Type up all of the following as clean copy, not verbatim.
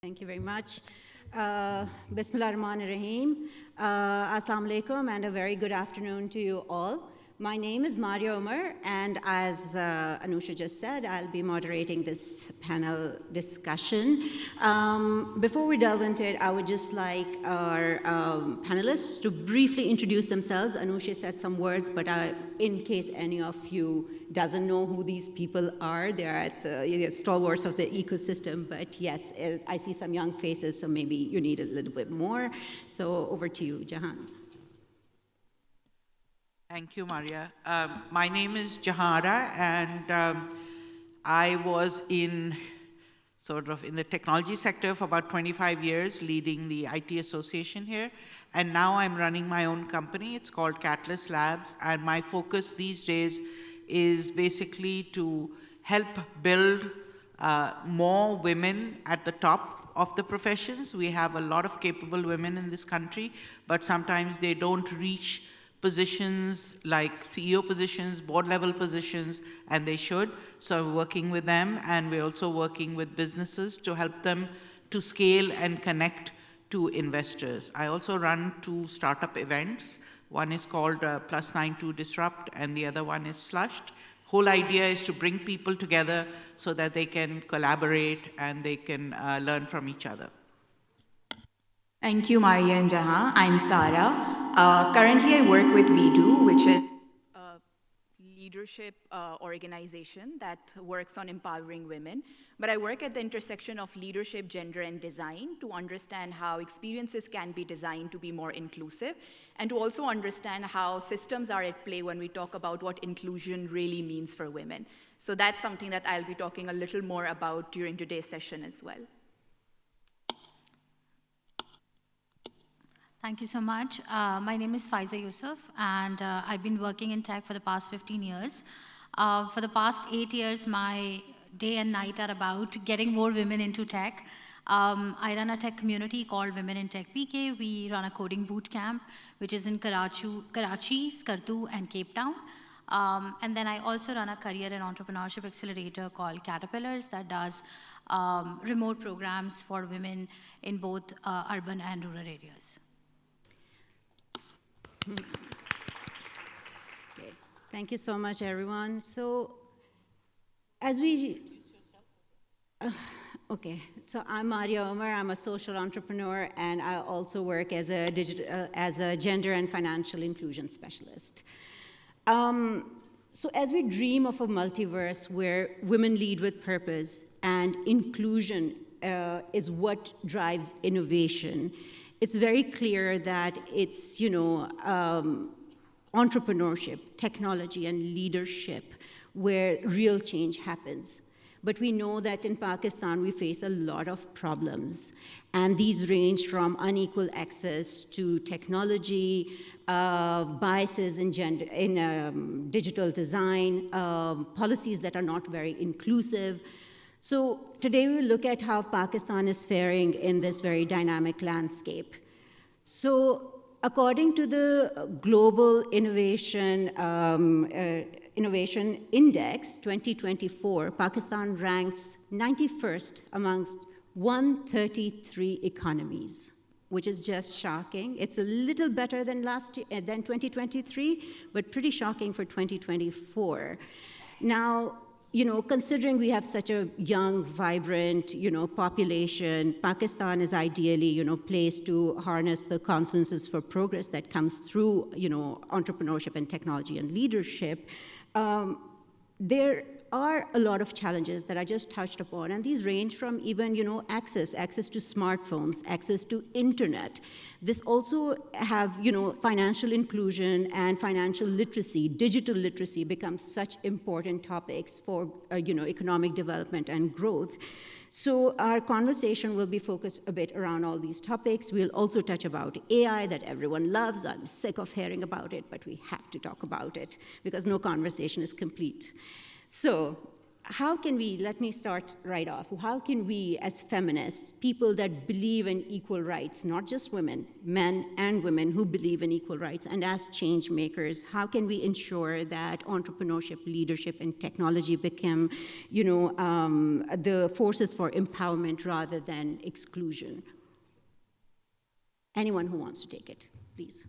Thank you very much. Bismillah ar-Rahman ar-Rahim. Assalamu alaikum and a very good afternoon to you all. My name is Maria Umar, and as Anusha just said, I'll be moderating this panel discussion. Before we delve into it, I would just like our panelists to briefly introduce themselves. Anusha said some words, but in case any of you doesn't know who these people are, they are at the stalwarts of the ecosystem. But yes, I see some young faces, so maybe you need a little bit more. So over to you, Jahan. Thank you, Maria. My name is Jahara, and I was in the technology sector for about 25 years, leading the IT association here. And now I'm running my own company. It's called Catalyst Labs. And my focus these days is basically to help build more women at the top of the professions. We have a lot of capable women in this country, but sometimes they don't reach positions like CEO positions, board level positions, and they should. So I'm working with them, and we're also working with businesses to help them to scale and connect to investors. I also run 2 startup events. One is called +92 Disrupt, and the other one is Slushed. Whole idea is to bring people together so that they can collaborate and they can learn from each other. Thank you, Maria and Jahan. I'm Sara. Currently, I work with WeDo, which is a leadership organization that works on empowering women. But I work at the intersection of leadership, gender, and design to understand how experiences can be designed to be more inclusive, and to also understand how systems are at play when we talk about what inclusion really means for women. So that's something that I'll be talking a little more about during today's session as well. Thank you so much. My name is Faiza Yusuf, and I've been working in tech for the past 15 years. For the past 8 years, my day and night are about getting more women into tech. I run a tech community called Women in Tech PK. We run a coding boot camp, which is in Karachi, Skardu, and Cape Town. And then I also run a career and entrepreneurship accelerator called Caterpillars that does remote programs for women in both urban and rural areas. Okay. Thank you so much, everyone. So, as we, so I'm Maria Omar. I'm a social entrepreneur, and I also work as a gender and financial inclusion specialist. So, as we dream of a multiverse where women lead with purpose and inclusion is what drives innovation, it's very clear that it's, entrepreneurship, technology, and leadership where real change happens. But we know that in Pakistan, we face a lot of problems. And these range from unequal access to technology, biases in digital design, policies that are not very inclusive. So today we look at how Pakistan is faring in this very dynamic landscape. So according to the Global Innovation Index 2024, Pakistan ranks 91st amongst 133 economies, which is just shocking. It's a little better than than 2023, but pretty shocking for 2024. Now, considering we have such a young, vibrant, population, Pakistan is ideally, placed to harness the confluences for progress that comes through, entrepreneurship and technology and leadership. There are a lot of challenges that I just touched upon, and these range from even, access to smartphones, access to internet. This also have, financial inclusion and financial literacy, digital literacy becomes such important topics for, economic development and growth. So our conversation will be focused a bit around all these topics. We'll also touch about AI that everyone loves. I'm sick of hearing about it, but we have to talk about it because no conversation is complete. So how can we, let me start right off, how can we as feminists, people that believe in equal rights, not just women, men and women who believe in equal rights, and as change makers, how can we ensure that entrepreneurship, leadership, and technology become, the forces for empowerment rather than exclusion? Anyone who wants to take it, please.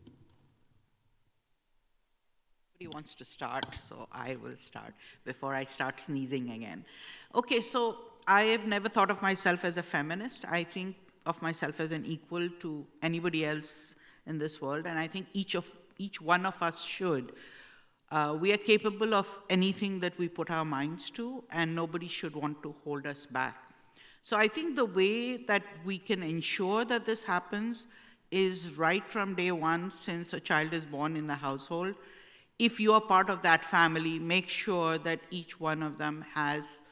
Nobody wants to start, so I will start before I start sneezing again. Okay, so I have never thought of myself as a feminist. I think of myself as an equal to anybody else in this world, and I think each one of us should. We are capable of anything that we put our minds to, and nobody should want to hold us back. So I think the way that we can ensure that this happens is right from day one, since a child is born in the household. If you are part of that family, make sure that each one of them has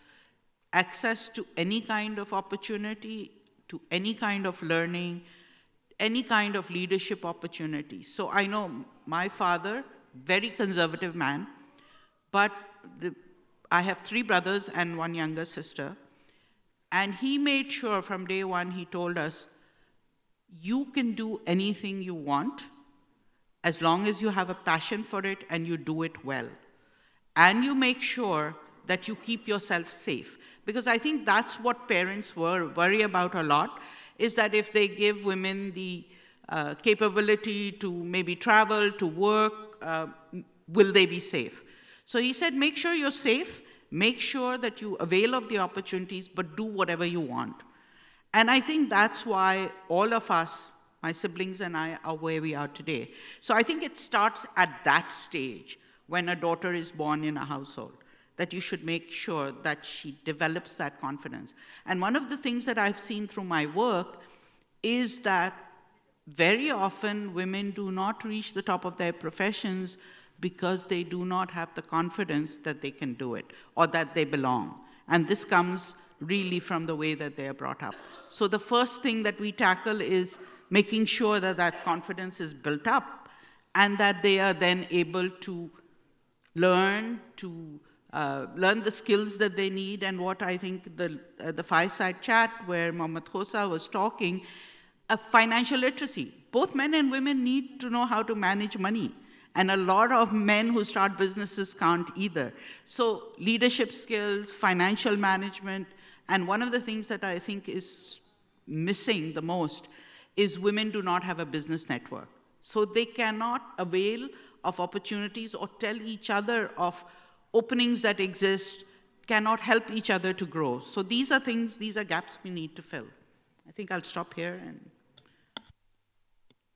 access to any kind of opportunity, to any kind of learning, any kind of leadership opportunity. So I know my father, very conservative man, but I have 3 brothers and 1 younger sister, and he made sure from day one, he told us, you can do anything you want as long as you have a passion for it and you do it well. And you make sure that you keep yourself safe. Because I think that's what parents worry about a lot, is that if they give women the capability to maybe travel, to work, will they be safe? So he said, make sure you're safe, make sure that you avail of the opportunities, but do whatever you want. And I think that's why all of us, my siblings and I, are where we are today. So I think it starts at that stage, when a daughter is born in a household, that you should make sure that she develops that confidence. And one of the things that I've seen through my work is that very often women do not reach the top of their professions because they do not have the confidence that they can do it or that they belong. And this comes really from the way that they are brought up. So the first thing that we tackle is making sure that that confidence is built up and that they are then able to learn the skills that they need. And what I think the fireside chat where Mohammad Khosa was talking, financial literacy. Both men and women need to know how to manage money. And a lot of men who start businesses can't either. So leadership skills, financial management, and one of the things that I think is missing the most is women do not have a business network. So they cannot avail of opportunities or tell each other of openings that exist, cannot help each other to grow. So these are gaps we need to fill. I think I'll stop here.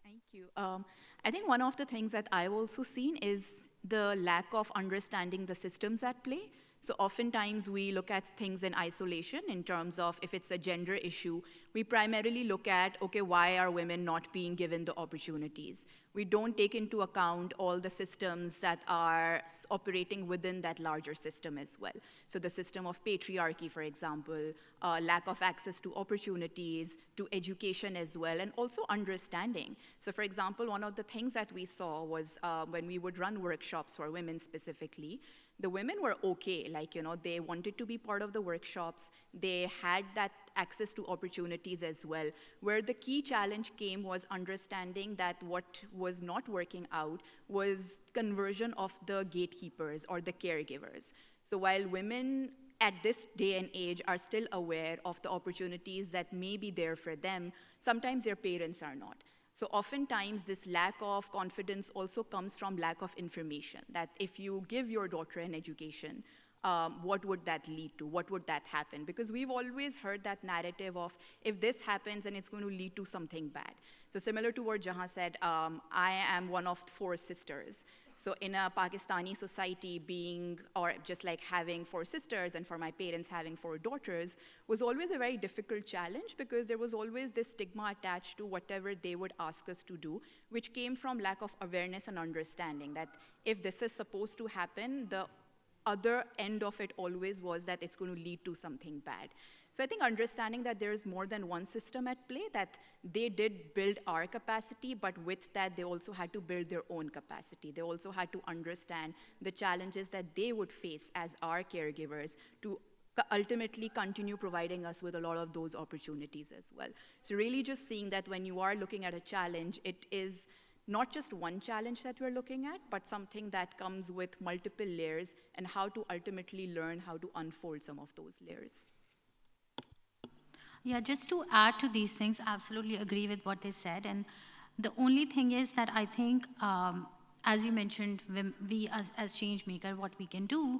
Thank you. I think one of the things that I've also seen is the lack of understanding the systems at play. So oftentimes we look at things in isolation in terms of if it's a gender issue, we primarily look at, okay, why are women not being given the opportunities? We don't take into account all the systems that are operating within that larger system as well. So the system of patriarchy, for example, lack of access to opportunities, to education as well, and also understanding. So for example, one of the things that we saw was when we would run workshops for women specifically, the women were okay, they wanted to be part of the workshops, they had that access to opportunities as well. Where the key challenge came was understanding that what was not working out was conversion of the gatekeepers or the caregivers. So while women at this day and age are still aware of the opportunities that may be there for them, sometimes their parents are not. So oftentimes, this lack of confidence also comes from lack of information, that if you give your daughter an education, what would that lead to? What would that happen? Because we've always heard that narrative of, if this happens, then it's going to lead to something bad. So similar to what Jahan said, I am one of 4 sisters. So in a Pakistani society, just like having 4 sisters and for my parents having 4 daughters was always a very difficult challenge because there was always this stigma attached to whatever they would ask us to do, which came from lack of awareness and understanding that if this is supposed to happen, the other end of it always was that it's going to lead to something bad. So I think understanding that there is more than one system at play, that they did build our capacity, but with that, they also had to build their own capacity. They also had to understand the challenges that they would face as our caregivers to ultimately continue providing us with a lot of those opportunities as well. So really just seeing that when you are looking at a challenge, it is not just one challenge that we're looking at, but something that comes with multiple layers, and how to ultimately learn how to unfold some of those layers. Yeah, just to add to these things, absolutely agree with what they said. And the only thing is that I think, as you mentioned, we as change maker, what we can do,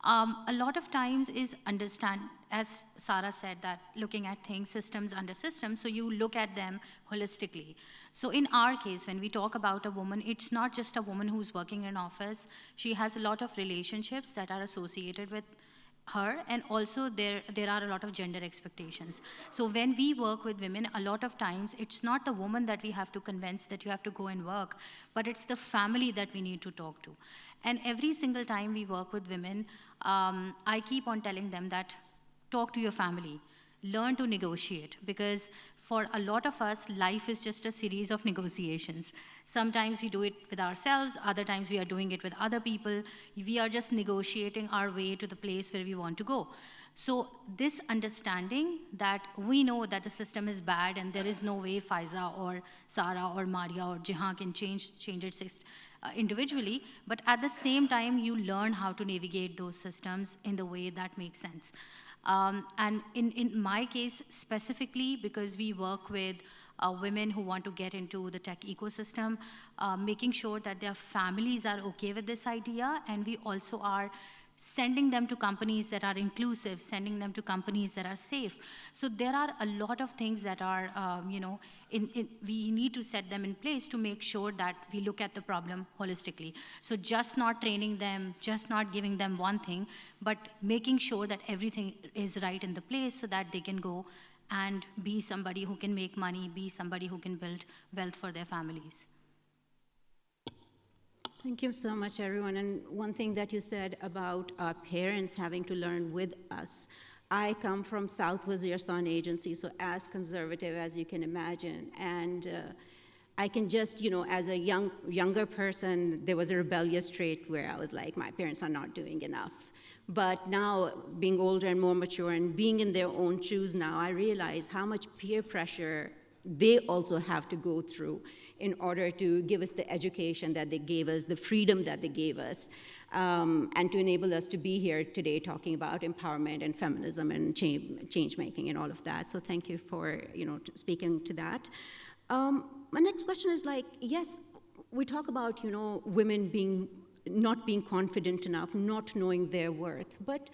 a lot of times is understand, as Sarah said, that looking at things, systems under systems, so you look at them holistically. So in our case, when we talk about a woman, it's not just a woman who's working in an office. She has a lot of relationships that are associated with her, and also there are a lot of gender expectations. So when we work with women, a lot of times it's not the woman that we have to convince that you have to go and work, but it's the family that we need to talk to. And every single time we work with women, I keep on telling them that talk to your family, learn to negotiate, because for a lot of us, life is just a series of negotiations. Sometimes we do it with ourselves, other times we are doing it with other people. We are just negotiating our way to the place where we want to go. So this understanding that we know that the system is bad and there is no way Faiza or Sarah or Maria or Jihan can change it individually, but at the same time, you learn how to navigate those systems in the way that makes sense. And in my case specifically, because we work with women who want to get into the tech ecosystem, making sure that their families are okay with this idea, and we also are sending them to companies that are inclusive, sending them to companies that are safe. So there are a lot of things that are, we need to set them in place to make sure that we look at the problem holistically. So just not training them, just not giving them one thing, but making sure that everything is right in the place so that they can go and be somebody who can make money, be somebody who can build wealth for their families. Thank you so much, everyone. And one thing that you said about our parents having to learn with us. I come from South Waziristan Agency, so as conservative as you can imagine. And I can just, as a younger person, there was a rebellious trait where I was like, my parents are not doing enough. But now, being older and more mature and being in their own shoes now, I realize how much peer pressure they also have to go through in order to give us the education that they gave us, the freedom that they gave us, and to enable us to be here today talking about empowerment and feminism and change making and all of that. So thank you for speaking to that. My next question is yes, we talk about women not being confident enough, not knowing their worth, but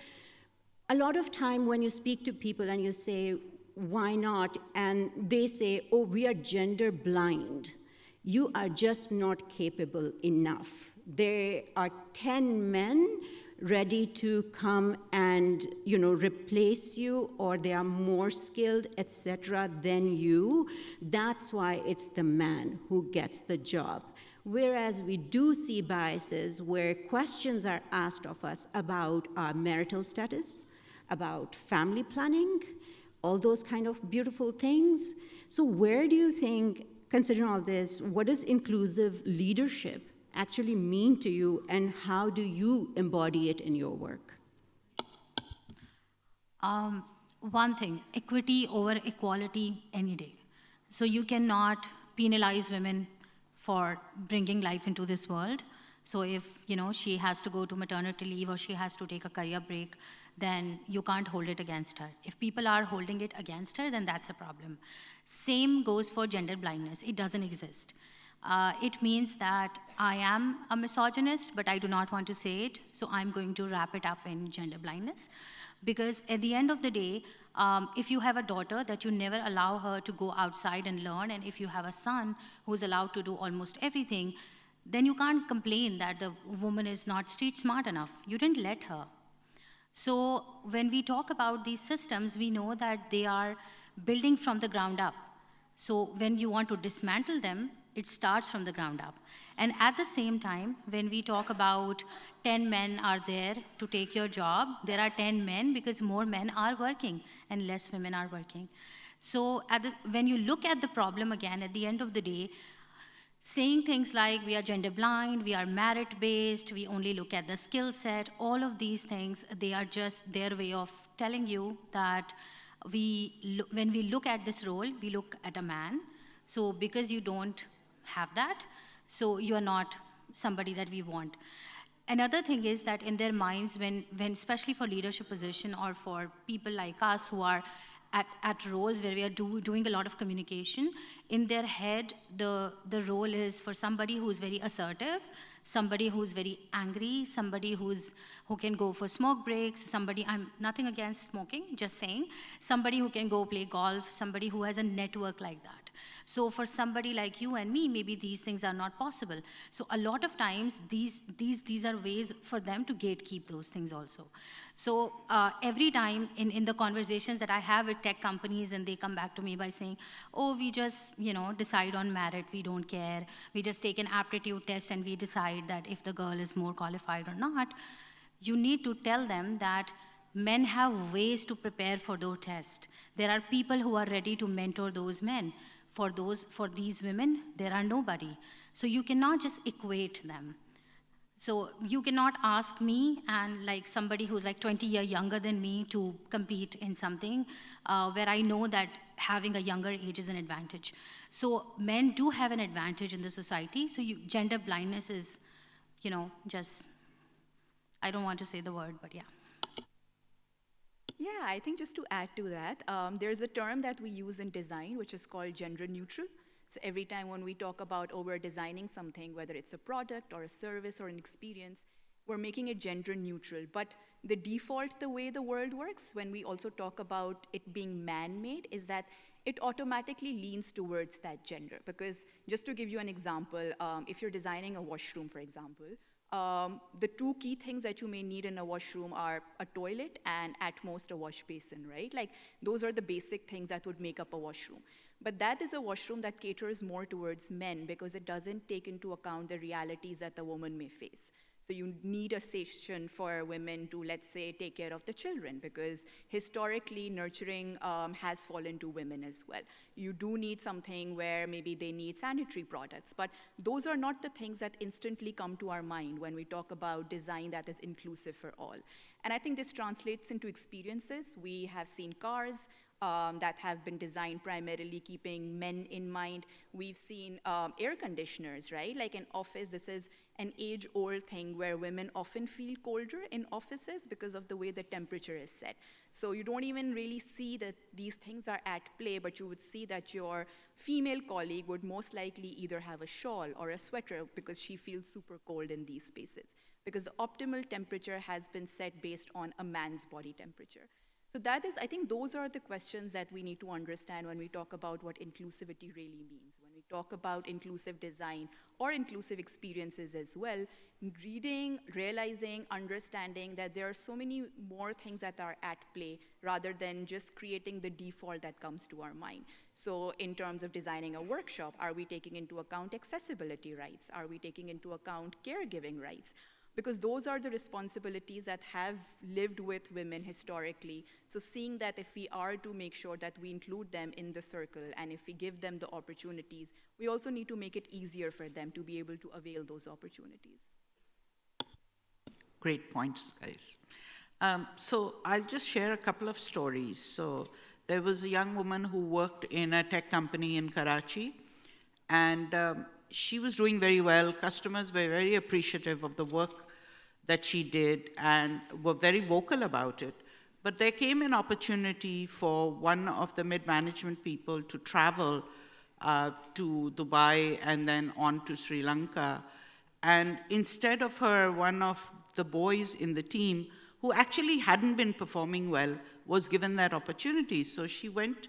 a lot of time when you speak to people and you say, why not? And they say, oh, we are gender blind. You are just not capable enough. There are 10 men ready to come and replace you, or they are more skilled, etc., than you. That's why it's the man who gets the job. Whereas we do see biases where questions are asked of us about our marital status, about family planning, all those kind of beautiful things. So where do you think, considering all this, what does inclusive leadership actually mean to you, and how do you embody it in your work? One thing, equity over equality any day. So you cannot penalize women for bringing life into this world. So if she has to go to maternity leave or she has to take a career break, then you can't hold it against her. If people are holding it against her, then that's a problem. Same goes for gender blindness. It doesn't exist. It means that I am a misogynist, but I do not want to say it, so I'm going to wrap it up in gender blindness. Because at the end of the day, if you have a daughter that you never allow her to go outside and learn, and if you have a son who's allowed to do almost everything, then you can't complain that the woman is not street smart enough. You didn't let her. So when we talk about these systems, we know that they are building from the ground up. So when you want to dismantle them, It starts from the ground up. And at the same time, when we talk about 10 men are there to take your job, there are 10 men because more men are working and less women are working. So when you look at the problem again, at the end of the day, saying things like we are gender blind, we are merit based, we only look at the skill set, all of these things, they are just their way of telling you that when we look at this role, we look at a man. So because you don't have that, so you are not somebody that we want. Another thing is that in their minds, when especially for leadership position or for people like us who are at roles where we are doing a lot of communication, in their head, the role is for somebody who's very assertive, somebody who's very angry, somebody who can go for smoke breaks, somebody, I'm nothing against smoking, just saying, somebody who can go play golf, somebody who has a network like that. So for somebody like you and me, maybe these things are not possible. So a lot of times, these are ways for them to gatekeep those things also. So every time in the conversations that I have with tech companies, and they come back to me by saying, oh, we just, decide on merit, we don't care. We just take an aptitude test and we decide that if the girl is more qualified or not. You need to tell them that men have ways to prepare for those tests. There are people who are ready to mentor those men. For these women, there are nobody. So you cannot just equate them. So you cannot ask me and like somebody who's like 20 years younger than me to compete in something where I know that having a younger age is an advantage. So men do have an advantage in the society. So gender blindness is, just, I don't want to say the word, but yeah. Yeah, I think just to add to that, there's a term that we use in design, which is called gender neutral. So every time when we talk about, we're designing something, whether it's a product or a service or an experience, we're making it gender neutral. But the default, the way the world works, when we also talk about it being man-made, is that it automatically leans towards that gender. Because just to give you an example, if you're designing a washroom, for example, the two key things that you may need in a washroom are a toilet and at most a wash basin, right? Like those are the basic things that would make up a washroom. But that is a washroom that caters more towards men because it doesn't take into account the realities that the woman may face. So you need a station for women to, let's say, take care of the children because historically nurturing has fallen to women as well. You do need something where maybe they need sanitary products, but those are not the things that instantly come to our mind when we talk about design that is inclusive for all. And I think this translates into experiences. We have seen cars that have been designed primarily keeping men in mind. We've seen air conditioners, right? Like in office, this is an age-old thing where women often feel colder in offices because of the way the temperature is set. So you don't even really see that these things are at play, but you would see that your female colleague would most likely either have a shawl or a sweater because she feels super cold in these spaces, because the optimal temperature has been set based on a man's body temperature. So that is, I think those are the questions that we need to understand when we talk about what inclusivity really means. When we talk about inclusive design or inclusive experiences as well, reading, realizing, understanding that there are so many more things that are at play rather than just creating the default that comes to our mind. So in terms of designing a workshop, are we taking into account accessibility rights? Are we taking into account caregiving rights? Because those are the responsibilities that have lived with women historically. So seeing that if we are to make sure that we include them in the circle and if we give them the opportunities, we also need to make it easier for them to be able to avail those opportunities. Great points, guys. So I'll just share a couple of stories. So there was a young woman who worked in a tech company in Karachi, and she was doing very well. Customers were very appreciative of the work that she did and were very vocal about it. But there came an opportunity for one of the mid-management people to travel to Dubai and then on to Sri Lanka. And instead of her, one of the boys in the team, who actually hadn't been performing well, was given that opportunity. So she went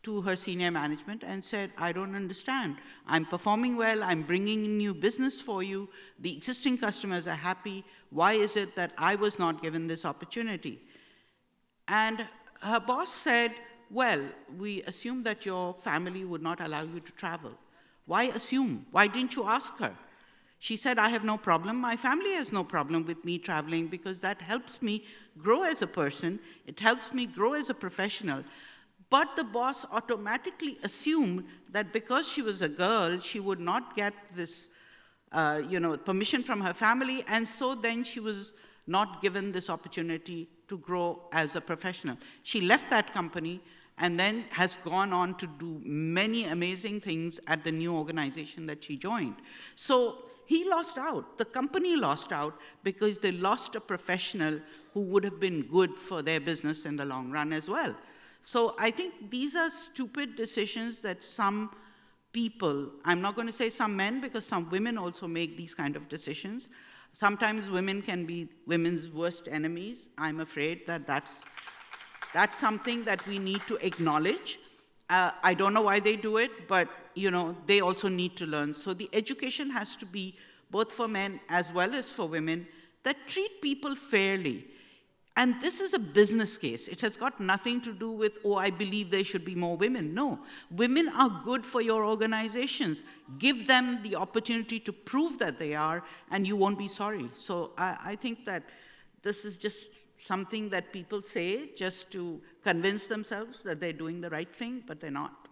to her senior management and said, I don't understand. I'm performing well, I'm bringing in new business for you, the existing customers are happy, why is it that I was not given this opportunity? And her boss said, well, we assume that your family would not allow you to travel. Why assume? Why didn't you ask her? She said, I have no problem. My family has no problem with me traveling because that helps me grow as a person. It helps me grow as a professional. But the boss automatically assumed that because she was a girl, she would not get this permission from her family, and so then she was not given this opportunity to grow as a professional. She left that company and then has gone on to do many amazing things at the new organization that she joined. So he lost out, the company lost out, because they lost a professional who would have been good for their business in the long run as well. So I think these are stupid decisions that some people, I'm not going to say some men, because some women also make these kind of decisions. Sometimes women can be women's worst enemies. I'm afraid that that's something that we need to acknowledge. I don't know why they do it, but they also need to learn. So the education has to be both for men as well as for women that treat people fairly. And this is a business case. It has got nothing to do with, oh, I believe there should be more women. No, women are good for your organizations. Give them the opportunity to prove that they are, and you won't be sorry. So I think that this is just something that people say just to convince themselves that they're doing the right thing, but they're not.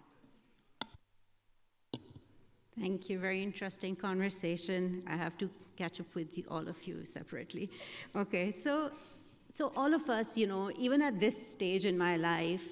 Thank you. Very interesting conversation. I have to catch up with all of you separately. Okay, so all of us, even at this stage in my life,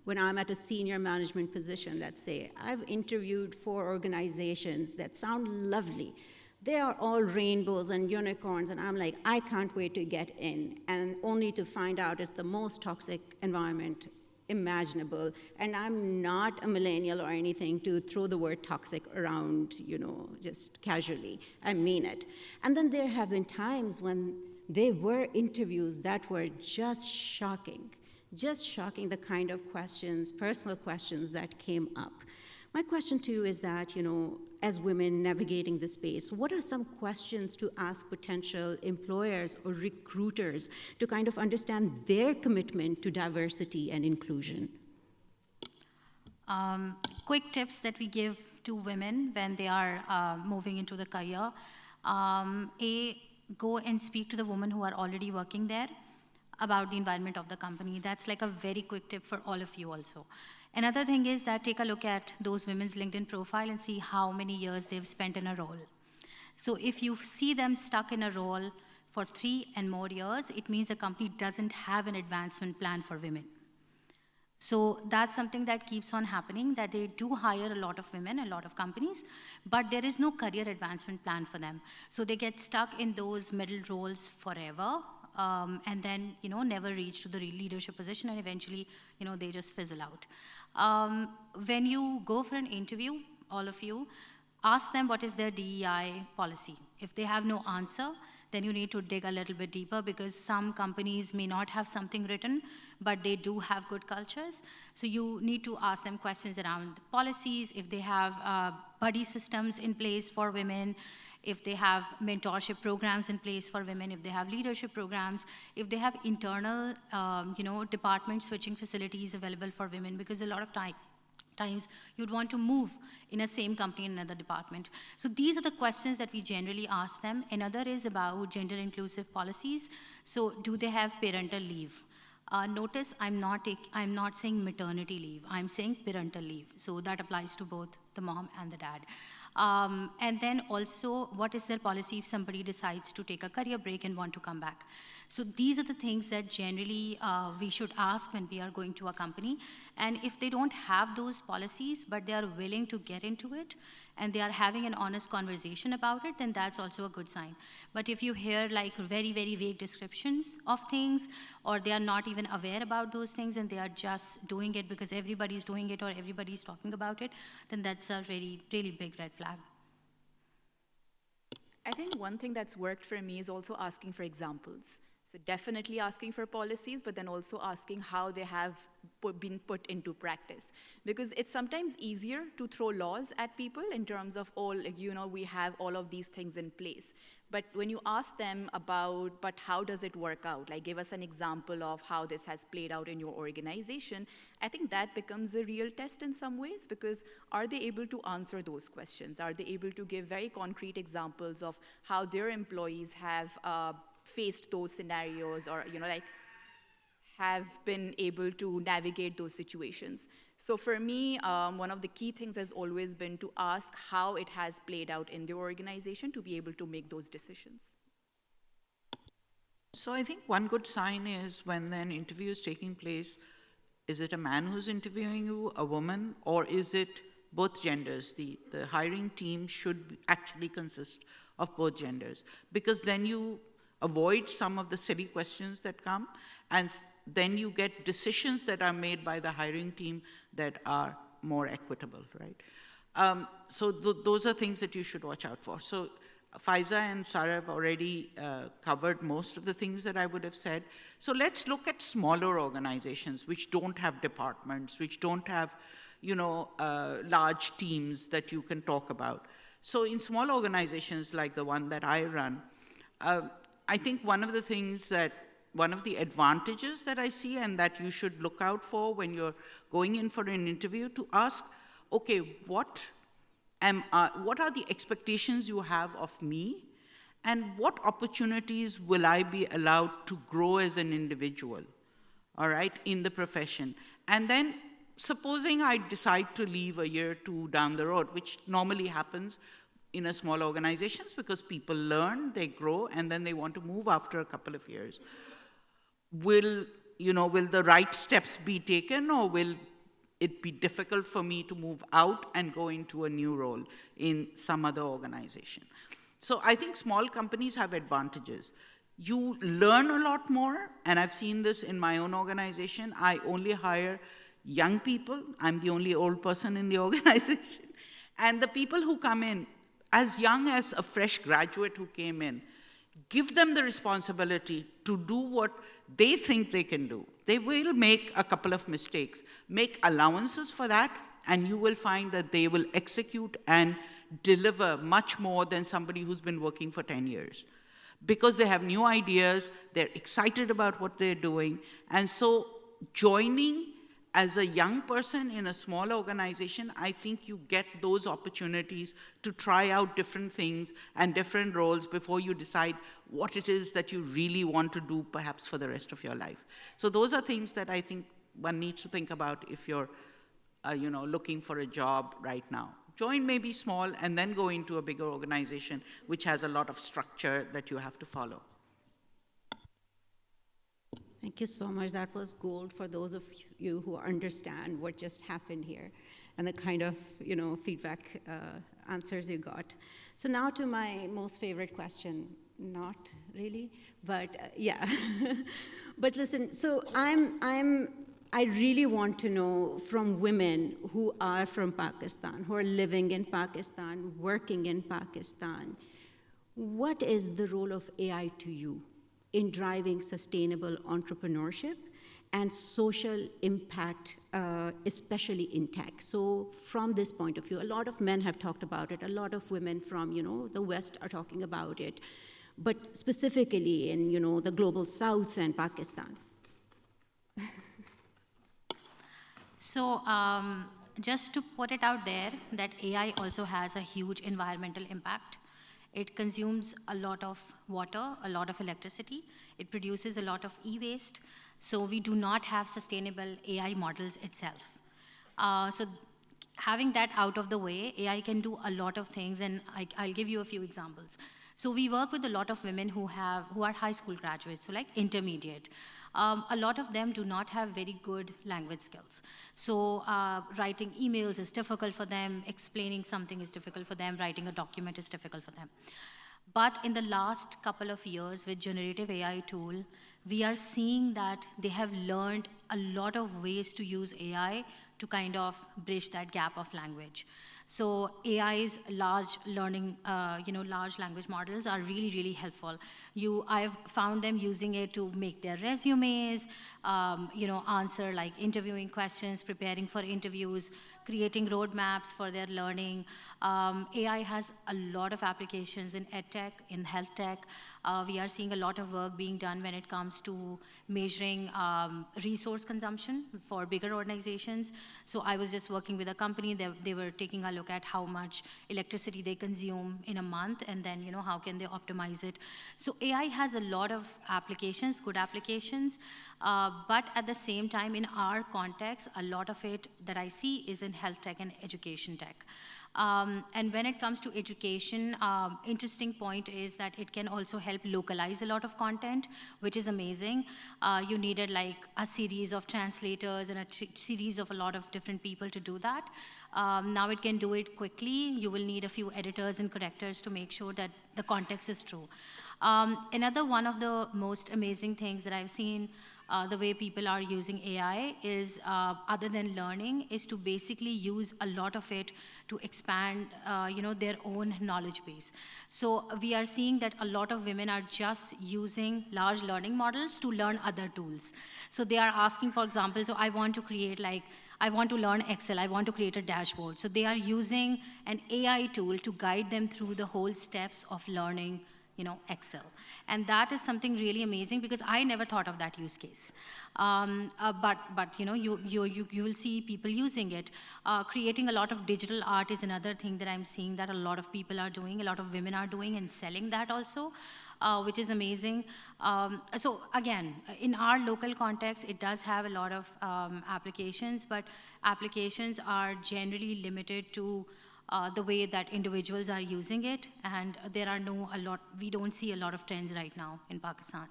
when I'm at a senior management position, let's say, I've interviewed 4 organizations that sound lovely. They are all rainbows and unicorns, and I'm like, I can't wait to get in, and only to find out it's the most toxic environment imaginable. And I'm not a millennial or anything to throw the word toxic around, just casually. I mean it. And then there have been times when there were interviews that were just shocking the kind of questions, personal questions that came up. My question to you is that, as women navigating the space, what are some questions to ask potential employers or recruiters to kind of understand their commitment to diversity and inclusion? Quick tips that we give to women when they are moving into the career. Go and speak to the women who are already working there about the environment of the company. That's like a very quick tip for all of you also. Another thing is that take a look at those women's LinkedIn profile and see how many years they've spent in a role. So if you see them stuck in a role for 3 and more years, it means the company doesn't have an advancement plan for women. So that's something that keeps on happening, that they do hire a lot of women, a lot of companies, but there is no career advancement plan for them. So they get stuck in those middle roles forever, and then, never reach to the leadership position, and eventually, they just fizzle out. When you go for an interview, all of you, ask them what is their DEI policy. If they have no answer, then you need to dig a little bit deeper, because some companies may not have something written, but they do have good cultures. So you need to ask them questions around policies, if they have buddy systems in place for women, if they have mentorship programs in place for women, if they have leadership programs, if they have internal, department switching facilities available for women, because a lot of times you'd want to move in a same company in another department. So these are the questions that we generally ask them. Another is about gender inclusive policies. So do they have parental leave? Notice I'm not saying maternity leave, I'm saying parental leave. So that applies to both the mom and the dad. And then also, what is their policy if somebody decides to take a career break and want to come back? So these are the things that generally we should ask when we are going to a company. And if they don't have those policies, but they are willing to get into it, and they are having an honest conversation about it, then that's also a good sign. But if you hear like very, very vague descriptions of things, or they are not even aware about those things, and they are just doing it because everybody's doing it or everybody's talking about it, then that's a really, really big red flag. I think one thing that's worked for me is also asking for examples. So definitely asking for policies, but then also asking how they have been put into practice. Because it's sometimes easier to throw laws at people in terms of, we have all of these things in place. But when you ask them about, but how does it work out? Like, give us an example of how this has played out in your organization. I think that becomes a real test in some ways, because are they able to answer those questions? Are they able to give very concrete examples of how their employees have faced those scenarios, or, like, have been able to navigate those situations? So for me, one of the key things has always been to ask how it has played out in the organization to be able to make those decisions. So I think one good sign is when an interview is taking place, is it a man who's interviewing you, a woman, or is it both genders? The hiring team should actually consist of both genders, because then you avoid some of the silly questions that come, and then you get decisions that are made by the hiring team that are more equitable, right? So those are things that you should watch out for. So Faiza and Sarah have already covered most of the things that I would have said. So let's look at smaller organizations which don't have departments, which don't have, large teams that you can talk about. So in small organizations like the one that I run, I think one of the advantages that I see and that you should look out for when you're going in for an interview, to ask, okay, what are the expectations you have of me, and what opportunities will I be allowed to grow as an individual, all right, in the profession? And then supposing I decide to leave a year or two down the road, which normally happens in a small organizations because people learn, they grow, and then they want to move after a couple of years. Will the right steps be taken, or will it be difficult for me to move out and go into a new role in some other organization? So I think small companies have advantages. You learn a lot more, and I've seen this in my own organization. I only hire young people. I'm the only old person in the organization. And the people who come in, as young as a fresh graduate who came in, give them the responsibility to do what they think they can do. They will make a couple of mistakes. Make allowances for that, and you will find that they will execute and deliver much more than somebody who's been working for 10 years. Because they have new ideas, they're excited about what they're doing, and so joining as a young person in a small organization, I think you get those opportunities to try out different things and different roles before you decide what it is that you really want to do, perhaps for the rest of your life. So those are things that I think one needs to think about if you're looking for a job right now. Join maybe small and then go into a bigger organization which has a lot of structure that you have to follow. Thank you so much. That was gold for those of you who understand what just happened here and the kind of feedback answers you got. So now to my most favorite question. Not really, but yeah. But listen, so I really want to know from women who are from Pakistan, who are living in Pakistan, working in Pakistan, what is the role of AI to you in driving sustainable entrepreneurship and social impact, especially in tech? So from this point of view, a lot of men have talked about it, a lot of women from the West are talking about it, but specifically in the global South and Pakistan. So just to put it out there, that AI also has a huge environmental impact. It consumes a lot of water, a lot of electricity. It produces a lot of e-waste. So we do not have sustainable AI models itself. So having that out of the way, AI can do a lot of things, and I'll give you a few examples. So we work with a lot of women who are high school graduates, so like intermediate. A lot of them do not have very good language skills. So writing emails is difficult for them, explaining something is difficult for them, writing a document is difficult for them. But in the last couple of years with generative AI tool, we are seeing that they have learned a lot of ways to use AI to kind of bridge that gap of language. So AI's large learning, large language models are really, really helpful. I've found them using it to make their resumes, answer like interviewing questions, preparing for interviews, creating roadmaps for their learning. AI has a lot of applications in edtech, in health tech. We are seeing a lot of work being done when it comes to measuring resource consumption for bigger organizations. So I was just working with a company. They were taking a look at how much electricity they consume in a month, and then how can they optimize it. So AI has a lot of applications, good applications, but at the same time, in our context, a lot of it that I see is in health tech and education tech. And when it comes to education, interesting point is that it can also help localize a lot of content, which is amazing. You needed like a series of translators and a series of a lot of different people to do that. Now it can do it quickly. You will need a few editors and correctors to make sure that the context is true. Another one of the most amazing things that I've seen the way people are using AI is, other than learning, is to basically use a lot of it to expand, their own knowledge base. So we are seeing that a lot of women are just using large learning models to learn other tools. So they are asking, for example, so I want to create I want to learn Excel, I want to create a dashboard. So they are using an AI tool to guide them through the whole steps of learning Excel. And that is something really amazing because I never thought of that use case. But you will see people using it. Creating a lot of digital art is another thing that I'm seeing that a lot of people are doing, a lot of women are doing and selling that also, which is amazing. So again, in our local context, it does have a lot of applications, but applications are generally limited to the way that individuals are using it, and we don't see a lot of trends right now in Pakistan.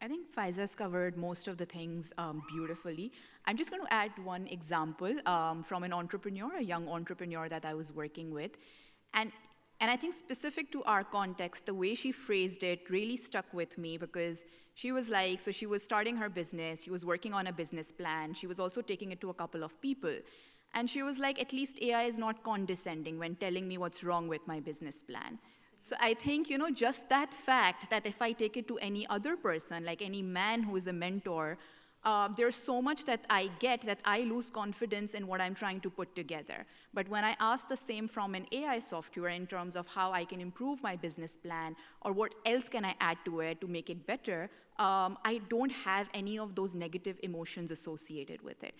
I think Faiza's covered most of the things beautifully. I'm just going to add one example from an entrepreneur, a young entrepreneur that I was working with. And I think specific to our context, the way she phrased it really stuck with me because she was like, so she was starting her business, she was working on a business plan, she was also taking it to a couple of people. And she was like, at least AI is not condescending when telling me what's wrong with my business plan. So I think, just that fact that if I take it to any other person, like any man who is a mentor, there's so much that I get that I lose confidence in what I'm trying to put together. But when I ask the same from an AI software in terms of how I can improve my business plan or what else can I add to it to make it better, I don't have any of those negative emotions associated with it.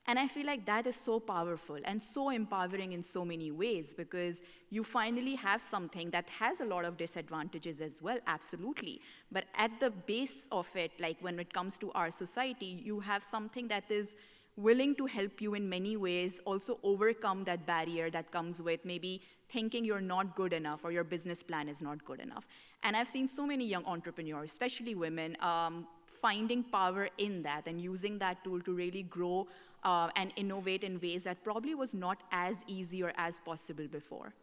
And I feel like that is so powerful and so empowering in so many ways because you finally have something that has a lot of disadvantages as well, absolutely. But at the base of it, like when it comes to our society, you have something that is willing to help you in many ways, also overcome that barrier that comes with maybe thinking you're not good enough or your business plan is not good enough. And I've seen so many young entrepreneurs, especially women, finding power in that and using that tool to really grow and innovate in ways that probably was not as easy or as possible before.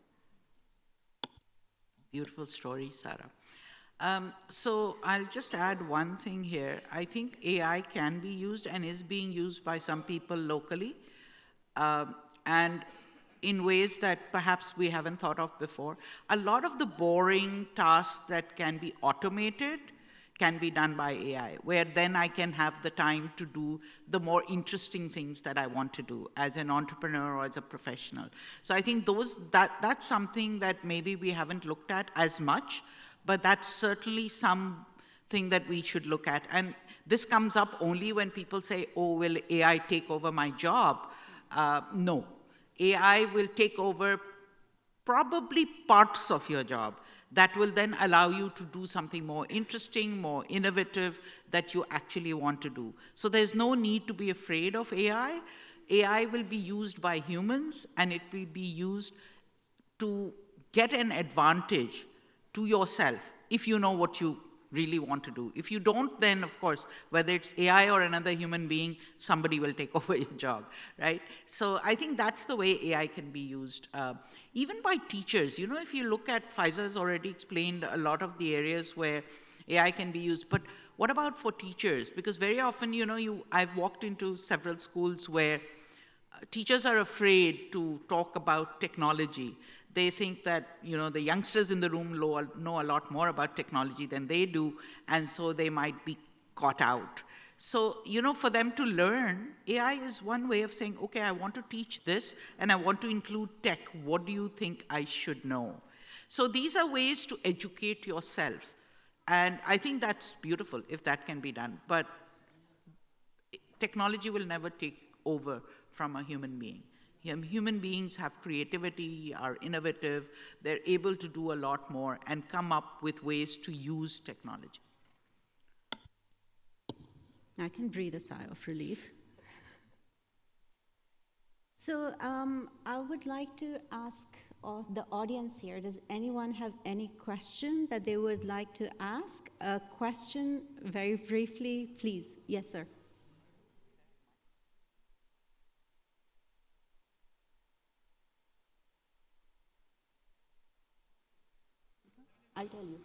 Beautiful story, Sarah. So I'll just add one thing here. I think AI can be used and is being used by some people locally and in ways that perhaps we haven't thought of before. A lot of the boring tasks that can be automated can be done by AI, where then I can have the time to do the more interesting things that I want to do as an entrepreneur or as a professional. So I think that's something that maybe we haven't looked at as much, but that's certainly something that we should look at. And this comes up only when people say, oh, will AI take over my job? No. AI will take over probably parts of your job that will then allow you to do something more interesting, more innovative, that you actually want to do. So there's no need to be afraid of AI. AI will be used by humans, and it will be used to get an advantage to yourself if you know what you really want to do. If you don't, then of course, whether it's AI or another human being, somebody will take over your job, right? So I think that's the way AI can be used. Even by teachers, if you look at, Faiza has already explained a lot of the areas where AI can be used, but what about for teachers? Because very often, I've walked into several schools where teachers are afraid to talk about technology. They think that, the youngsters in the room know a lot more about technology than they do, and so they might be caught out. So, for them to learn, AI is one way of saying, okay, I want to teach this, and I want to include tech. What do you think I should know? So these are ways to educate yourself. And I think that's beautiful if that can be done. But technology will never take over from a human being. Human beings have creativity, are innovative, they're able to do a lot more and come up with ways to use technology. I can breathe a sigh of relief. So I would like to ask of the audience here, does anyone have any question that they would like to ask? A question very briefly, please. Yes, sir. I'll tell you.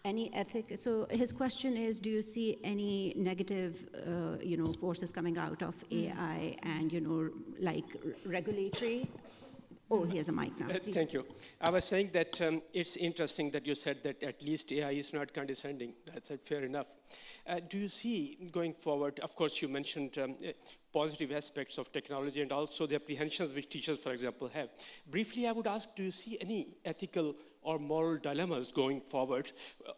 Any ethic? So his question is, do you see any negative, forces coming out of AI and, like regulatory? Oh, he has a mic now. Thank you. I was saying that it's interesting that you said that at least AI is not condescending. That's fair enough. Do you see going forward, of course, you mentioned positive aspects of technology and also the apprehensions which teachers, for example, have. Briefly, I would ask, do you see any ethical or moral dilemmas going forward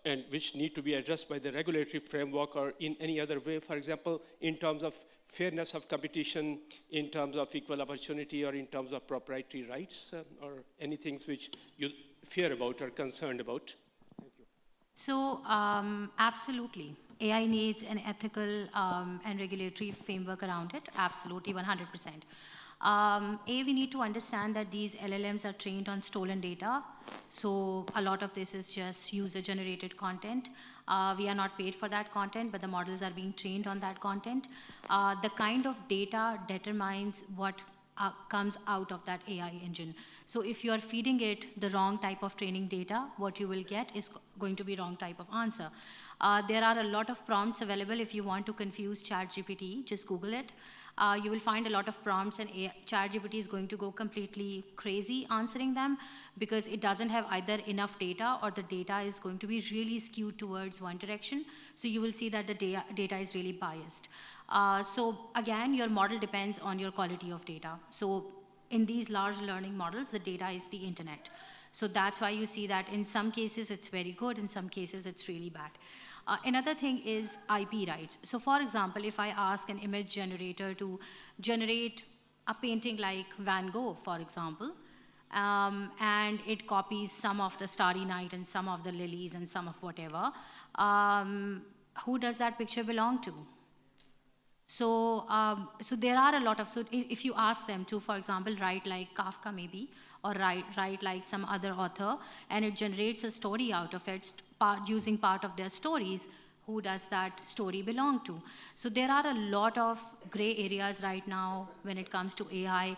and which need to be addressed by the regulatory framework or in any other way, for example, in terms of fairness of competition, in terms of equal opportunity, or in terms of proprietary rights, or any things which you fear about or concerned about? Thank you. So absolutely. AI needs an ethical and regulatory framework around it, absolutely 100%. We need to understand that these LLMs are trained on stolen data. So a lot of this is just user-generated content. We are not paid for that content, but the models are being trained on that content. The kind of data determines what comes out of that AI engine. So if you are feeding it the wrong type of training data, what you will get is going to be wrong type of answer. There are a lot of prompts available if you want to confuse ChatGPT, just Google it. You will find a lot of prompts and ChatGPT is going to go completely crazy answering them because it doesn't have either enough data or the data is going to be really skewed towards one direction. So you will see that the data is really biased. So again, your model depends on your quality of data. So in these large learning models, the data is the internet. So that's why you see that in some cases it's very good, in some cases it's really bad. Another thing is IP rights. So for example, if I ask an image generator to generate a painting like Van Gogh, for example, and it copies some of the Starry Night and some of the lilies and some of whatever, who does that picture belong to? So, so there are a lot of, so if you ask them to, for example, write like Kafka maybe, or write like some other author, and it generates a story out of it, using part of their stories, who does that story belong to? So there are a lot of gray areas right now when it comes to AI.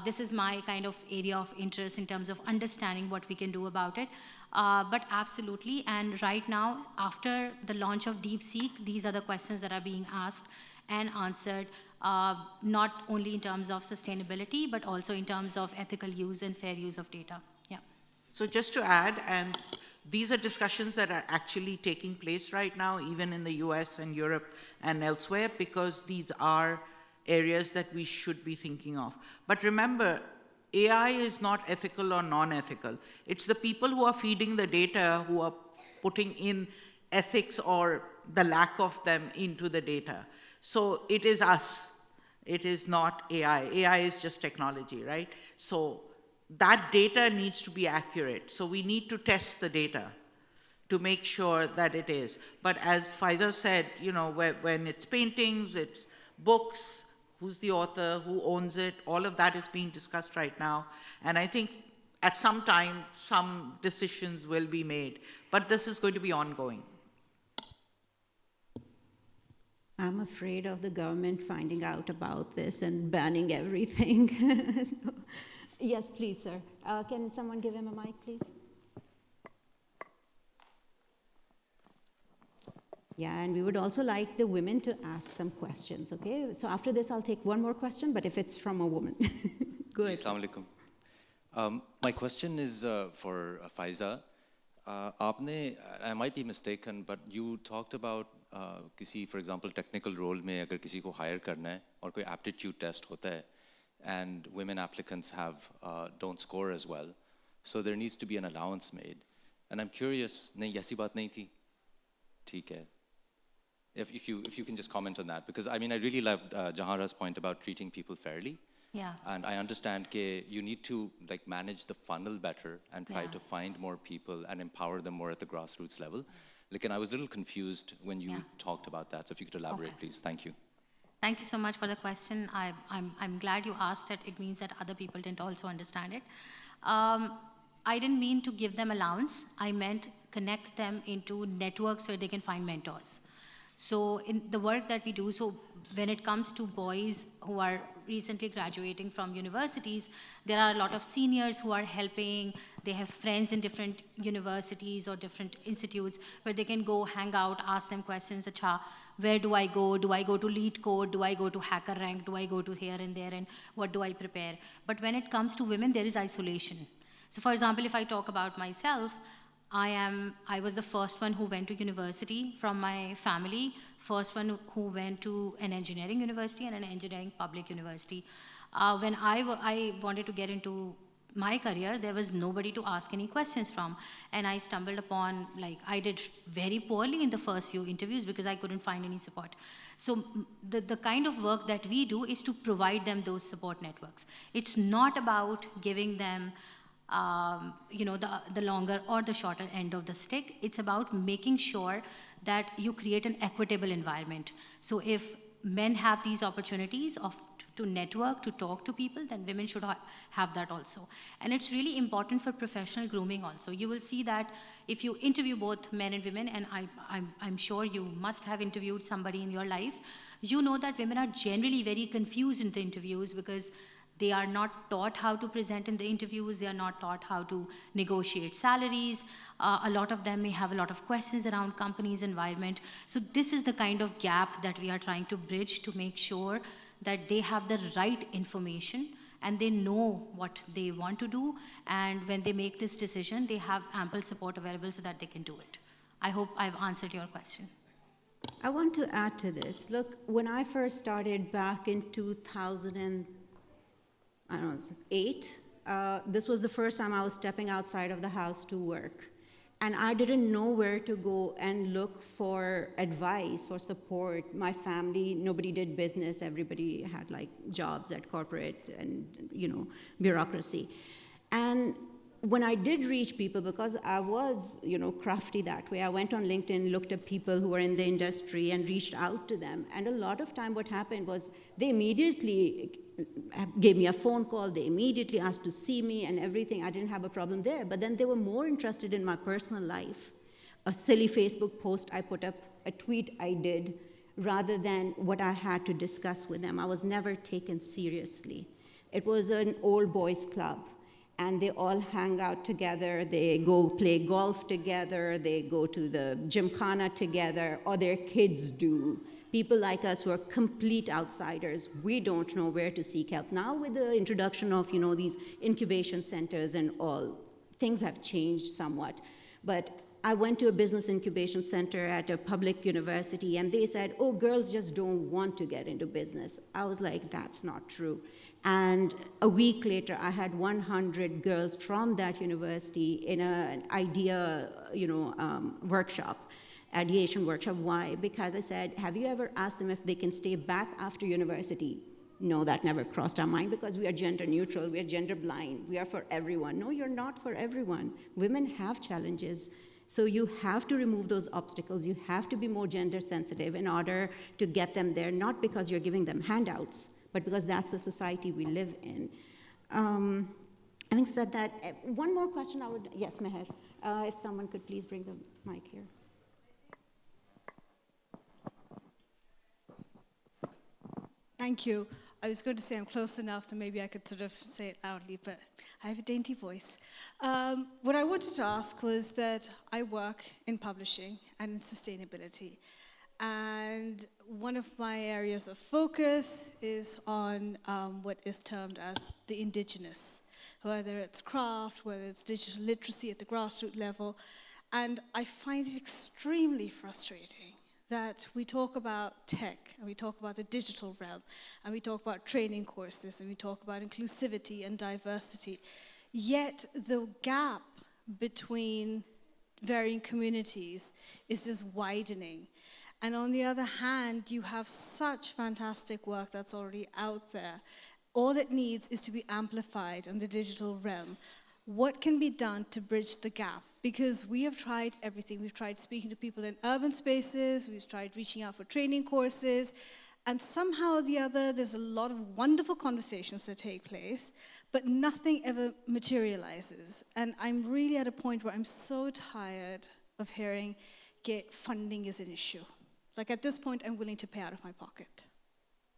This is my kind of area of interest in terms of understanding what we can do about it. But absolutely, and right now, after the launch of DeepSeek, these are the questions that are being asked and answered, not only in terms of sustainability, but also in terms of ethical use and fair use of data. Yeah. So just to add, and these are discussions that are actually taking place right now, even in the US and Europe and elsewhere, because these are areas that we should be thinking of. But remember, AI is not ethical or non-ethical. It's the people who are feeding the data who are putting in ethics or the lack of them into the data. So it is us. It is not AI. AI is just technology, right? So that data needs to be accurate. So we need to test the data to make sure that it is. But as Faiza said, when it's paintings, it's books, who's the author, who owns it, all of that is being discussed right now. And I think at some time, some decisions will be made. But this is going to be ongoing. I'm afraid of the government finding out about this and banning everything. So, yes, please, sir. Can someone give him a mic, please? Yeah, and we would also like the women to ask some questions, okay? So after this, I'll take one more question, but if it's from a woman. Go ahead. Assalamu alaikum. My question is for Faiza. I might be mistaken, but you talked about किसी, for example, technical role में अगर किसी को hire करना है और कोई aptitude test होता है, and women applicants don't score as well, so there needs to be an allowance made. And I'm curious, नहीं ऐसी बात नहीं थी, ठीक है? If you can just comment on that, because I mean I really loved Jahara's point about treating people fairly. Yeah. And I understand that you need to like manage the funnel better and try to find more people and empower them more at the grassroots level. Like, and I was a little confused when you talked about that. So if you could elaborate, please. Thank you. Thank you so much for the question. I'm glad you asked it. It means that other people didn't also understand it. I didn't mean to give them allowance. I meant connect them into networks where they can find mentors. So in the work that we do, so when it comes to boys who are recently graduating from universities, there are a lot of seniors who are helping. They have friends in different universities or different institutes where they can go hang out, ask them questions. Acha, where do I go? Do I go to Lead Code? Do I go to HackerRank? Do I go to here and there? And what do I prepare? But when it comes to women, there is isolation. So for example, if I talk about myself, I was the first one who went to university from my family, first one who went to an engineering university and an engineering public university. When I wanted to get into my career, there was nobody to ask any questions from. And I stumbled upon, like, I did very poorly in the first few interviews because I couldn't find any support. So the kind of work that we do is to provide them those support networks. It's not about giving them the longer or the shorter end of the stick. It's about making sure that you create an equitable environment. So if men have these opportunities to network, to talk to people, then women should have that also. And it's really important for professional grooming also. You will see that if you interview both men and women, and I'm sure you must have interviewed somebody in your life, you know that women are generally very confused in the interviews because they are not taught how to present in the interviews. They are not taught how to negotiate salaries. A lot of them may have a lot of questions around company's environment. So this is the kind of gap that we are trying to bridge to make sure that they have the right information and they know what they want to do. And when they make this decision, they have ample support available so that they can do it. I hope I've answered your question. I want to add to this. Look, when I first started back in 2008, this was the first time I was stepping outside of the house to work. And I didn't know where to go and look for advice, for support. My family, nobody did business. Everybody had like jobs at corporate and, bureaucracy. And when I did reach people, because I was, crafty that way, I went on LinkedIn, looked at people who were in the industry and reached out to them. And a lot of time what happened was they immediately gave me a phone call, they immediately asked to see me and everything. I didn't have a problem there, but then they were more interested in my personal life. A silly Facebook post I put up, a tweet I did, rather than what I had to discuss with them. I was never taken seriously. It was an old boys club, and they all hang out together, they go play golf together, they go to the gymkhana together, or their kids do. People like us who are complete outsiders, we don't know where to seek help. Now with the introduction of these incubation centers and all, things have changed somewhat. But I went to a business incubation center at a public university and they said, oh, girls just don't want to get into business. I was like, that's not true. And a week later, I had 100 girls from that university in an idea, workshop. Ideation workshop. Why? Because I said, have you ever asked them if they can stay back after university? No, that never crossed our mind because we are gender neutral, we are gender blind, we are for everyone. No, you're not for everyone. Women have challenges. So you have to remove those obstacles. You have to be more gender sensitive in order to get them there, not because you're giving them handouts, but because that's the society we live in. Having said that, one more question yes, Meher, if someone could please bring the mic here. Thank you. I was going to say I'm close enough that maybe I could sort of say it loudly, but I have a dainty voice. What I wanted to ask was that I work in publishing and in sustainability. And one of my areas of focus is on what is termed as the indigenous, whether it's craft, whether it's digital literacy at the grassroots level. And I find it extremely frustrating that we talk about tech, and we talk about the digital realm, and we talk about training courses, and we talk about inclusivity and diversity, yet the gap between varying communities is just widening. And on the other hand, you have such fantastic work that's already out there. All it needs is to be amplified in the digital realm. What can be done to bridge the gap? Because we have tried everything. We've tried speaking to people in urban spaces, we've tried reaching out for training courses, and somehow or the other, there's a lot of wonderful conversations that take place, but nothing ever materializes. And I'm really at a point where I'm so tired of hearing funding is an issue. Like at this point, I'm willing to pay out of my pocket.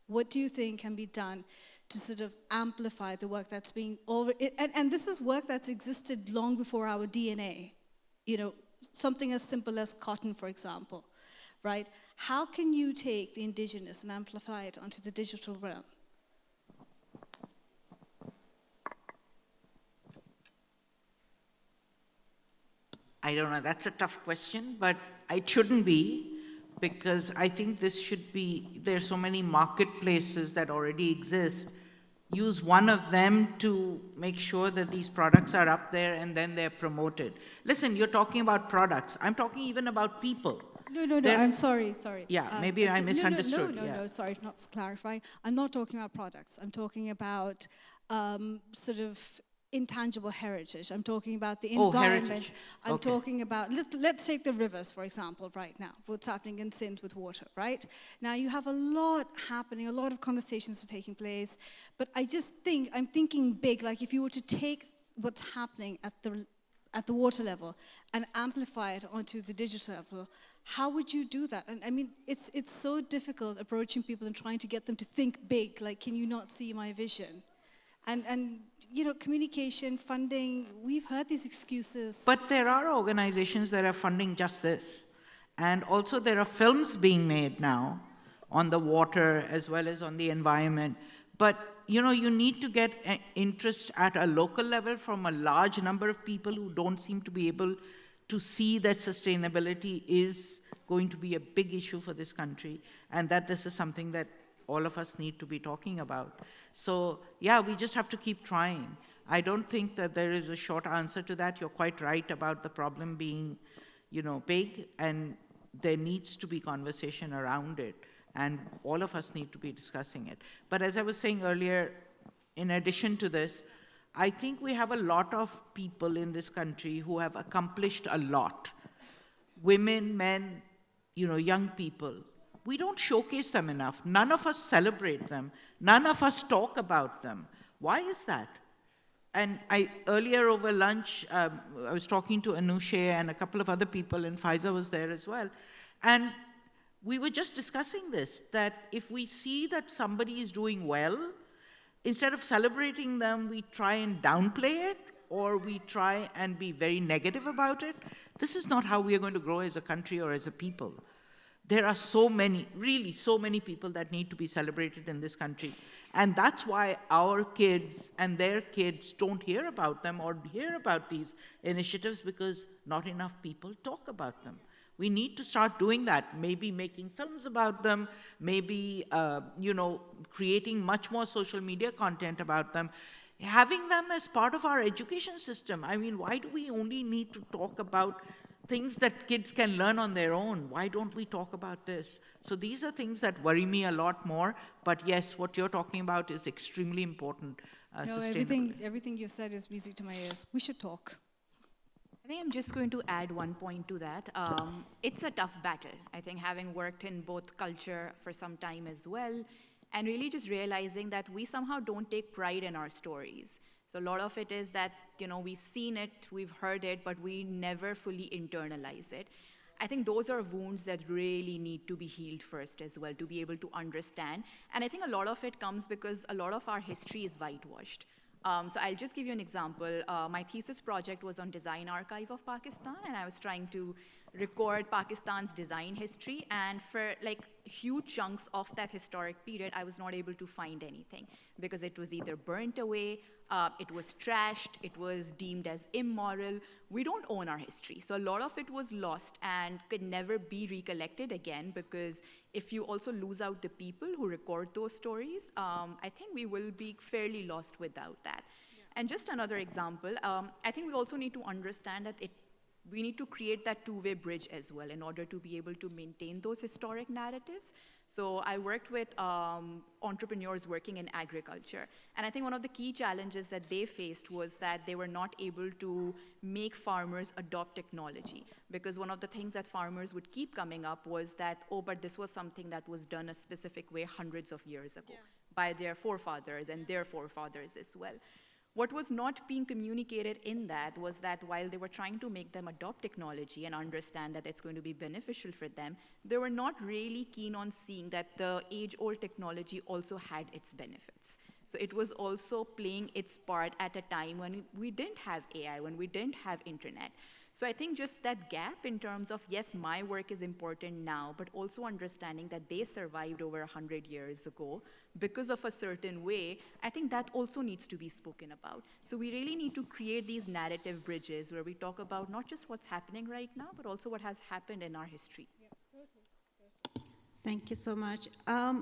What do you think can be done to sort of amplify the work that's being already, and this is work that's existed long before our DNA. You know, something as simple as cotton, for example, right? How can you take the indigenous and amplify it onto the digital realm? I don't know, that's a tough question, but it shouldn't be, because I think this should be, there's so many marketplaces that already exist. Use one of them to make sure that these products are up there and then they're promoted. Listen, you're talking about products. I'm talking even about people. No, I'm sorry. Yeah, maybe I misunderstood. No, sorry, not for clarifying. I'm not talking about products. I'm talking about sort of intangible heritage. I'm talking about the environment. Heritage. I'm talking about, let's take the rivers, for example, right now, what's happening in Sindh with water, right? Now you have a lot happening, a lot of conversations are taking place, but I just think, I'm thinking big, like if you were to take what's happening at the water level and amplify it onto the digital level, how would you do that? And I mean, it's so difficult approaching people and trying to get them to think big, like, can you not see my vision? And you know, communication, funding, we've heard these excuses. But there are organizations that are funding just this. And also there are films being made now on the water as well as on the environment. But you know, you need to get interest at a local level from a large number of people who don't seem to be able to see that sustainability is going to be a big issue for this country, and that this is something that all of us need to be talking about. So yeah, we just have to keep trying. I don't think that there is a short answer to that. You're quite right about the problem being, you know, big, and there needs to be conversation around it, and all of us need to be discussing it. But as I was saying earlier, in addition to this, I think we have a lot of people in this country who have accomplished a lot. Women, men, you know, young people. We don't showcase them enough. None of us celebrate them. None of us talk about them. Why is that? And earlier over lunch, I was talking to Anushe and a couple of other people, and Faiza was there as well. And we were just discussing this, that if we see that somebody is doing well, instead of celebrating them, we try and downplay it, or we try and be very negative about it. This is not how we are going to grow as a country or as a people. There are so many, really so many people that need to be celebrated in this country. And that's why our kids and their kids don't hear about them or hear about these initiatives, because not enough people talk about them. We need to start doing that, maybe making films about them, maybe you know, creating much more social media content about them, having them as part of our education system. I mean, why do we only need to talk about things that kids can learn on their own? Why don't we talk about this? So these are things that worry me a lot more. But yes, what you're talking about is extremely important. No, everything you said is music to my ears. We should talk. I think I'm just going to add one point to that. It's a tough battle. I think having worked in both culture for some time as well, and really just realizing that we somehow don't take pride in our stories. So a lot of it is that, you know, we've seen it, we've heard it, but we never fully internalize it. I think those are wounds that really need to be healed first as well, to be able to understand. And I think a lot of it comes because a lot of our history is whitewashed. So I'll just give you an example. My thesis project was on Design Archive of Pakistan, and I was trying to record Pakistan's design history, and for like huge chunks of that historic period, I was not able to find anything because it was either burnt away, it was trashed, it was deemed as immoral. We don't own our history, so a lot of it was lost and could never be recollected again, because if you also lose out the people who record those stories, I think we will be fairly lost without that. And just another example, I think we also need to understand that we need to create that two-way bridge as well in order to be able to maintain those historic narratives. So I worked with entrepreneurs working in agriculture, and I think one of the key challenges that they faced was that they were not able to make farmers adopt technology, because one of the things that farmers would keep coming up was that, oh, but this was something that was done a specific way hundreds of years ago by their forefathers and their forefathers as well. What was not being communicated in that was that while they were trying to make them adopt technology and understand that it's going to be beneficial for them, they were not really keen on seeing that the age-old technology also had its benefits. So it was also playing its part at a time when we didn't have AI, when we didn't have internet. So I think just that gap in terms of, yes, my work is important now, but also understanding that they survived over 100 years ago because of a certain way, I think that also needs to be spoken about. So we really need to create these narrative bridges where we talk about not just what's happening right now, but also what has happened in our history. Thank you so much.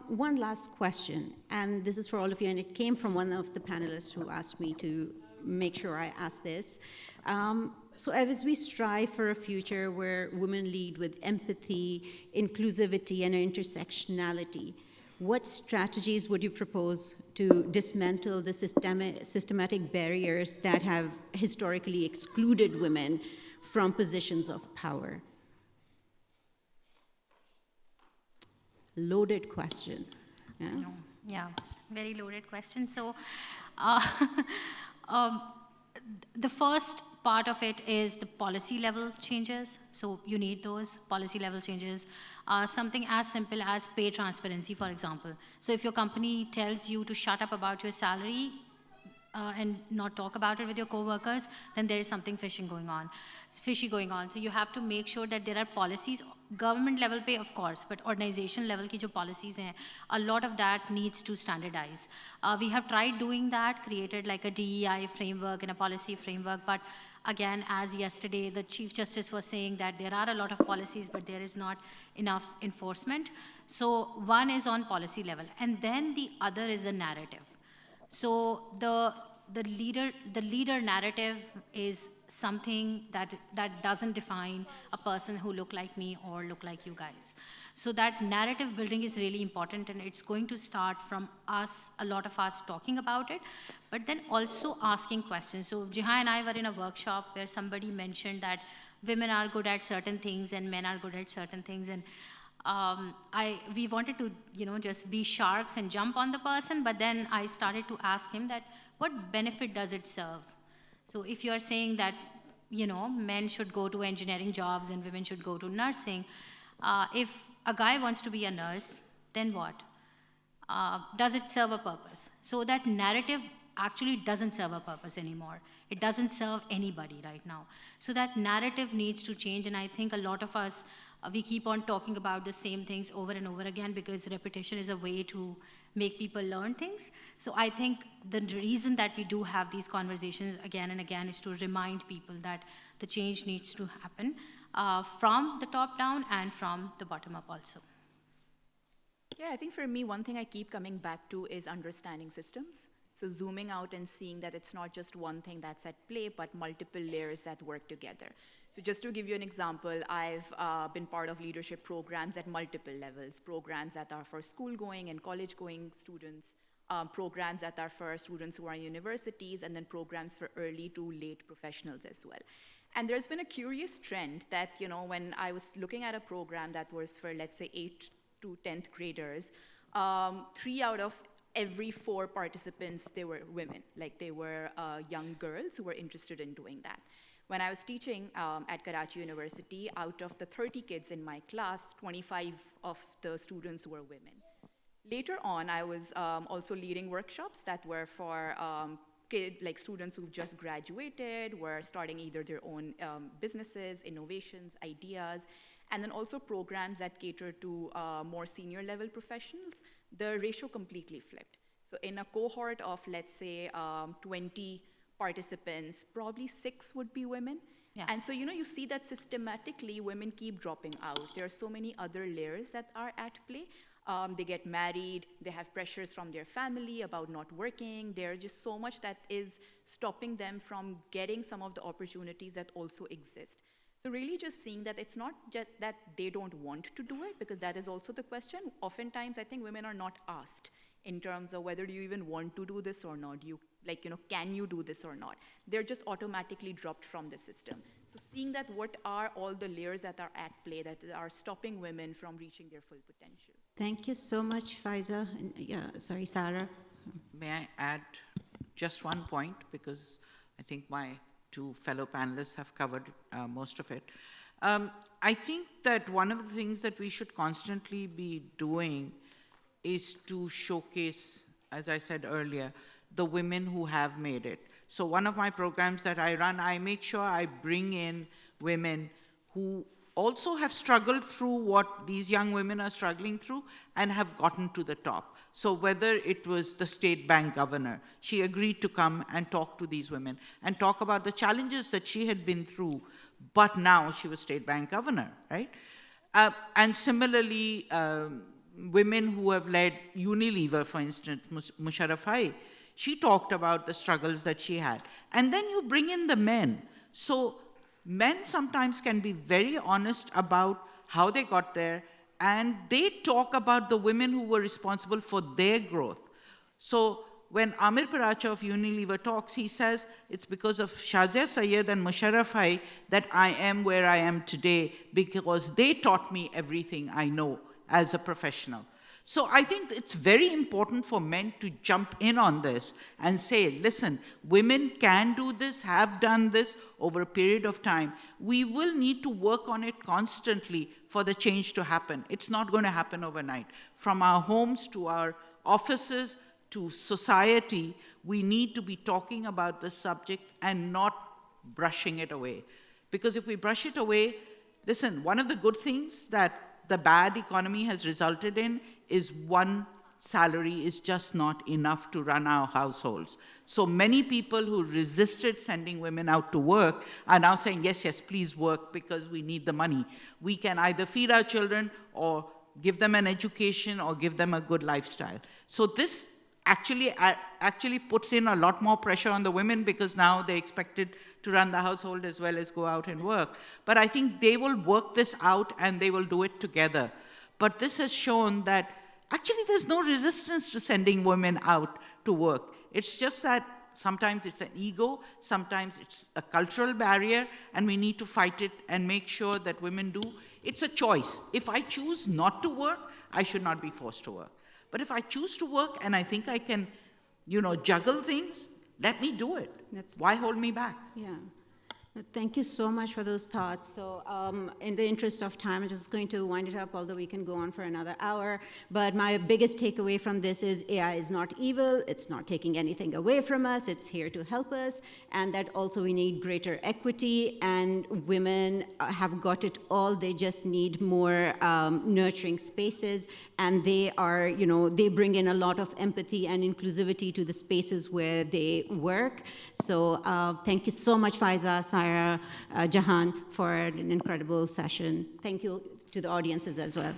One last question, and this is for all of you, and it came from one of the panelists who asked me to make sure I ask this. So as we strive for a future where women lead with empathy, inclusivity, and intersectionality, what strategies would you propose to dismantle the systematic barriers that have historically excluded women from positions of power? Loaded question. Yeah? Yeah, very loaded question. So the first part of it is the policy level changes. So you need those policy level changes. Something as simple as pay transparency, for example. So if your company tells you to shut up about your salary and not talk about it with your coworkers, then there is something fishy going on. So you have to make sure that there are policies, government level pay, of course, but organization level ki jo policies hain, a lot of that needs to standardize. We have tried doing that, created like a DEI framework and a policy framework, but again, as yesterday, the Chief Justice was saying that there are a lot of policies, but there is not enough enforcement. So one is on policy level, and then the other is the narrative. So the leader narrative is something that doesn't define a person who look like me or look like you guys. So that narrative building is really important, and it's going to start from us, a lot of us talking about it, but then also asking questions. So Jiha and I were in a workshop where somebody mentioned that women are good at certain things and men are good at certain things, and we wanted to, just be sharks and jump on the person, but then I started to ask him that, what benefit does it serve? So if you are saying that, men should go to engineering jobs and women should go to nursing, if a guy wants to be a nurse, then what? Does it serve a purpose? So that narrative actually doesn't serve a purpose anymore. It doesn't serve anybody right now. So that narrative needs to change, and I think a lot of us, we keep on talking about the same things over and over again because repetition is a way to make people learn things. So I think the reason that we do have these conversations again and again is to remind people that the change needs to happen from the top down and from the bottom up also. Yeah, I think for me, one thing I keep coming back to is understanding systems. So zooming out and seeing that it's not just one thing that's at play, but multiple layers that work together. So just to give you an example, I've been part of leadership programs at multiple levels, programs that are for school-going and college-going students, programs that are for students who are in universities, and then programs for early to late professionals as well. And there's been a curious trend that, when I was looking at a program that was for, let's say, 8th to 10th graders, 3 out of every 4 participants, they were women, like they were young girls who were interested in doing that. When I was teaching at Karachi University, out of the 30 kids in my class, 25 of the students were women. Later on, I was also leading workshops that were for like students who've just graduated, were starting either their own businesses, innovations, ideas, and then also programs that cater to more senior level professionals, the ratio completely flipped. So in a cohort of, let's say, 20 participants, probably 6 would be women. Yeah. And so, you see that systematically women keep dropping out. There are so many other layers that are at play. They get married, they have pressures from their family about not working. There's just so much that is stopping them from getting some of the opportunities that also exist. So really just seeing that it's not just that they don't want to do it, because that is also the question. Oftentimes, I think women are not asked in terms of whether you even want to do this or not. Can you do this or not? They're just automatically dropped from the system. So seeing that, what are all the layers that are at play that are stopping women from reaching their full potential? Thank you so much, Faiza. And, sorry, Sarah. May I add just one point, because I think my 2 fellow panelists have covered most of it. I think that one of the things that we should constantly be doing is to showcase, as I said earlier, the women who have made it. So one of my programs that I run, I make sure I bring in women who also have struggled through what these young women are struggling through and have gotten to the top. So whether it was the state bank governor, she agreed to come and talk to these women and talk about the challenges that she had been through, but now she was state bank governor, right? And similarly, women who have led Unilever, for instance, Musharraf Hai, she talked about the struggles that she had. And then you bring in the men. So men sometimes can be very honest about how they got there, and they talk about the women who were responsible for their growth. So when Amir Paracha of Unilever talks, he says, it's because of Shazia Syed and Musharraf Hai that I am where I am today, because they taught me everything I know as a professional. So I think it's very important for men to jump in on this and say, listen, women can do this, have done this over a period of time. We will need to work on it constantly for the change to happen. It's not going to happen overnight. From our homes to our offices to society, we need to be talking about this subject and not brushing it away. Because if we brush it away, listen, one of the good things that the bad economy has resulted in is one salary is just not enough to run our households. So many people who resisted sending women out to work are now saying, yes, yes, please work because we need the money. We can either feed our children or give them an education or give them a good lifestyle. So this actually puts in a lot more pressure on the women, because now they're expected to run the household as well as go out and work. But I think they will work this out and they will do it together. But this has shown that actually there's no resistance to sending women out to work. It's just that sometimes it's an ego, sometimes it's a cultural barrier, and we need to fight it and make sure that women do. It's a choice. If I choose not to work, I should not be forced to work. But if I choose to work and I think I can, juggle things, let me do it. Why hold me back? Yeah. Thank you so much for those thoughts. So in the interest of time, I'm just going to wind it up, although we can go on for another hour. But my biggest takeaway from this is AI is not evil. It's not taking anything away from us. It's here to help us. And that also we need greater equity. And women have got it all. They just need more nurturing spaces. And they are, they bring in a lot of empathy and inclusivity to the spaces where they work. So thank you so much, Faiza, Sarah, Jahan, for an incredible session. Thank you to the audiences as well.